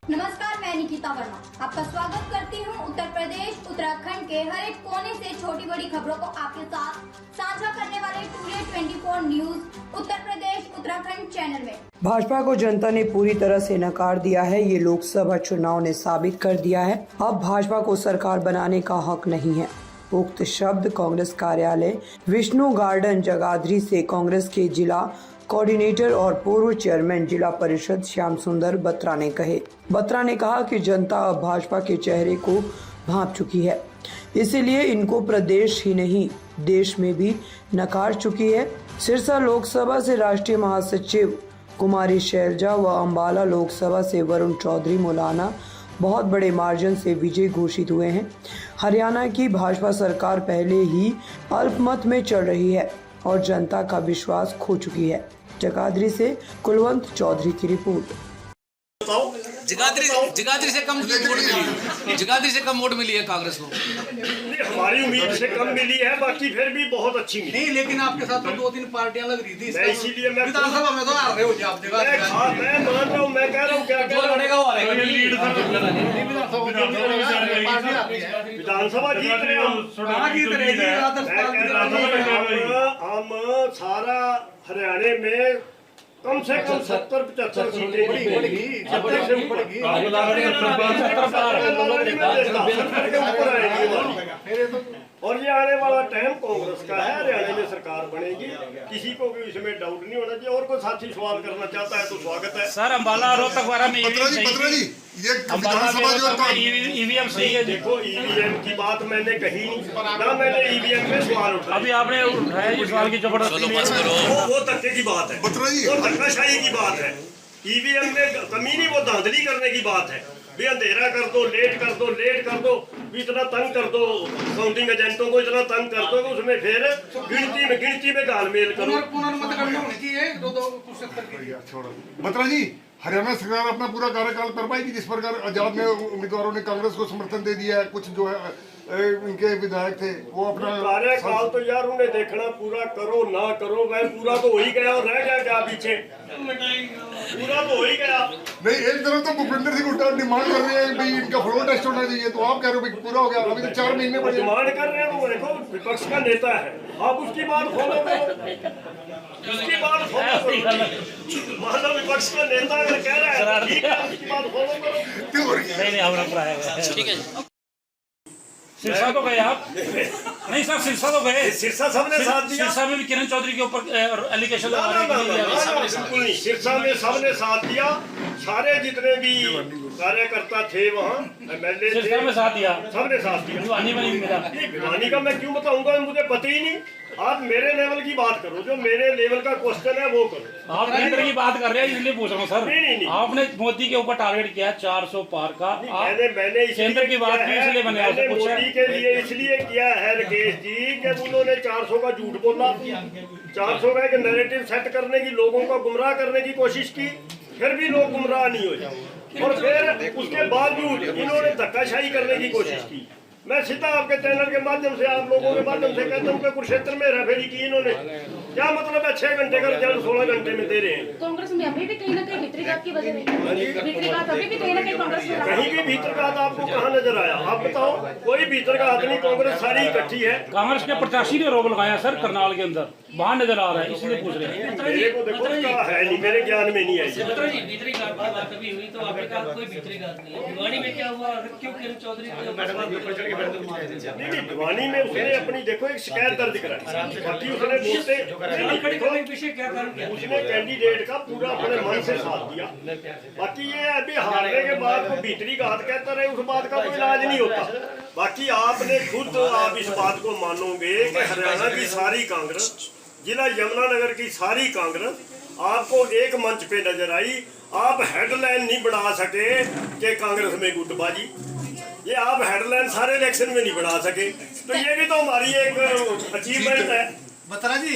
नमस्कार, मैं निकिता वर्मा आपका स्वागत करती हूं। उत्तर प्रदेश उत्तराखंड के हर एक कोने से छोटी बड़ी खबरों को आपके साथ साझा करने वाले today 24 news Uttar Pradesh Uttarakhand channel में। भाजपा को जनता ने पूरी तरह से नकार दिया है। ये लोकसभा चुनाव ने साबित कर दिया है। अब भाजपा को सरकार बनाने का हक नहीं है। उक्त शब्द कांग्रेस कार्यालय विष्णु गार्डन जगाधरी से कांग्रेस के जिला कोऑर्डिनेटर और पूर्व चेयरमैन जिला परिषद श्याम सुंदर बत्रा ने कहे। बत्रा ने कहा कि जनता अब भाजपा के चेहरे को भांप चुकी है, इसीलिए इनको प्रदेश ही नहीं देश में भी नकार चुकी है। सिरसा लोकसभा से राष्ट्रीय महासचिव कुमारी शैलजा व अंबाला लोकसभा से वरुण चौधरी मौलाना बहुत बड़े मार्जिन से विजय घोषित हुए हैं। हरियाणा की भाजपा सरकार पहले ही अल्पमत में चल रही है और जनता का विश्वास खो चुकी है। जगाधरी से कुलवंत चौधरी की रिपोर्ट। जगाधरी से कम वोट मिली है। जगाधरी से कम वोट मिली है कांग्रेस को। हमारी उम्मीद से कम मिली है, बाकी फिर भी बहुत अच्छी मिली। नहीं, लेकिन आपके साथ तो 2-3 पार्टियां लग रही थी, इसीलिए मैं विधानसभा में तो आ रहे हो जी आप। मैं मान रहा हूँ, मैं कह रहा हूँ क्या जो लड़ेगा वो हारेगा। विधानसभा जीत रहे हम सारा हरियाणा में कम से कम 70-75 सीटें और ये आने वाला टाइम कांग्रेस का है। हरियाणा में सरकार बनेगी, किसी को भी इसमें डाउट नहीं होना चाहिए। और कोई साथी सवाल करना चाहता है तो स्वागत है। सर, अंबाला रोहतक में ईवीएम सही है। देखो, ईवीएम की बात मैंने कही ना, मैंने ईवीएम में सवाल उठाया। अभी आपने उठाया इस सवाल की जबरदस्ती वो धक्के की बात है, वो धक्काशाही की बात है। ईवीएम में कमी नहीं, वो धांधली करने की बात है। भी अंधेरा कर दो, लेट कर दो, इतना तंग कर दो, काउंटिंग एजेंटों को इतना तंग कर दो कि उसमें फिर गिनती में गालमेल करो। बत्रा जी, हरियाणा सरकार अपना पूरा कार्यकाल कर पाएगी जिस प्रकार आजाद में उम्मीदवारों ने कांग्रेस को समर्थन दे दिया है। कुछ जो है इनके विधायक थे वो अपना कार्यकाल तो यार उन्हें देखना, पूरा करो ना करो, वह पूरा तो हो ही गया और रह गया क्या पीछे? पूरा तो हो ही गया। नहीं, एक तरफ तो भूपेंद्र सिंह हुड्डा डिमांड कर रहे हैं भाई इनका फ्लोर टेस्ट होना चाहिए, तो आप कह रहे हो पूरा हो गया। अभी तो 4 महीने पड़े डिमांड कर रहे हैं। तो देखो, विपक्ष का नेता है, आप उसकी बात फॉलो करो, उसकी बात फॉलो करो। मान लो विपक्ष का नेता अगर कह रहा है ठीक है, उसकी बात फॉलो करो। नहीं, ठीक है। सिरसा तो गए आप? नहीं सर, सिरसा तो गए। सिरसा सबने साथ दिया। सिरसा में भी किरण चौधरी के ऊपर एलिगेशन लगा रहे हैं। बिल्कुल नहीं, सिरसा में सबने साथ दिया। सारे जितने भी कार्यकर्ता थे वहाँ, एमएलए थे, में साथ दिया, सबने साथ दिया। भिवानी का मैं क्यों बताऊंगा, मुझे पता ही नहीं। आप मेरे लेवल की बात करो, जो मेरे लेवल का क्वेश्चन है वो करो। आप केंद्र की बात कर रहे हैं इसलिए पूछ रहा हूँ सर। नहीं, आपने मोदी के ऊपर टारगेट किया 400 पार का। मैंने केंद्र की बात की इसलिए मैंने मोदी के लिए इसलिए किया है राकेश जी कि उन्होंने 400 का झूठ बोला, 400 का एक नैरेटिव सेट करने की, लोगों को गुमराह करने की कोशिश की, फिर भी लोग गुमराह नहीं हुए और फिर उसके बावजूद इन्होंने धक्काशाही करने की कोशिश की। मैं सीधा आपके चैनल के माध्यम से, आप लोगों के माध्यम से कहता हूँ कि कुरुक्षेत्र में हेराफेरी की इन्होंने। क्या मतलब है 6 घंटे का रिजल्ट 16 घंटे में दे रहे हैं? कांग्रेस में अभी भी कहीं ना कहीं भीतरीघात की वजह अभी भी कहीं ना कहीं कांग्रेस में कहीं भी भीतरघात आपको कहाँ नजर आया? आप बताओ, कोई भीतरघात नहीं, कांग्रेस सारी इकट्ठी है। कांग्रेस के प्रत्याशी ने रोब लगाया सर करनाल के अंदर, वहाँ नजर आ रहा है, इसलिए पूछ रहे हैं। मेरे को देखो उसका है नहीं, मेरे ज्ञान में नहीं आई। नहीं, भिवानी में उसने अपनी देखो एक शिकायत दर्ज कराई, बाकी उसने उसने कैंडिडेट का पूरा अपने मन से साथ दिया। बाकी ये अभी हारने के बाद वो भीतरी घात कहता रहे, उस बात का कोई इलाज नहीं होता। बाकी आपने खुद आप इस बात को मानोगे कि हरियाणा की सारी कांग्रेस, जिला यमुनानगर की सारी कांग्रेस आपको एक मंच पे नजर आई। आप हेडलाइन नहीं बढ़ा सके कि कांग्रेस में गुटबाजी, ये आप हेडलाइन सारे इलेक्शन में नहीं बढ़ा सके, तो ये भी तो हमारी एक अचीवमेंट है। बत्रा जी,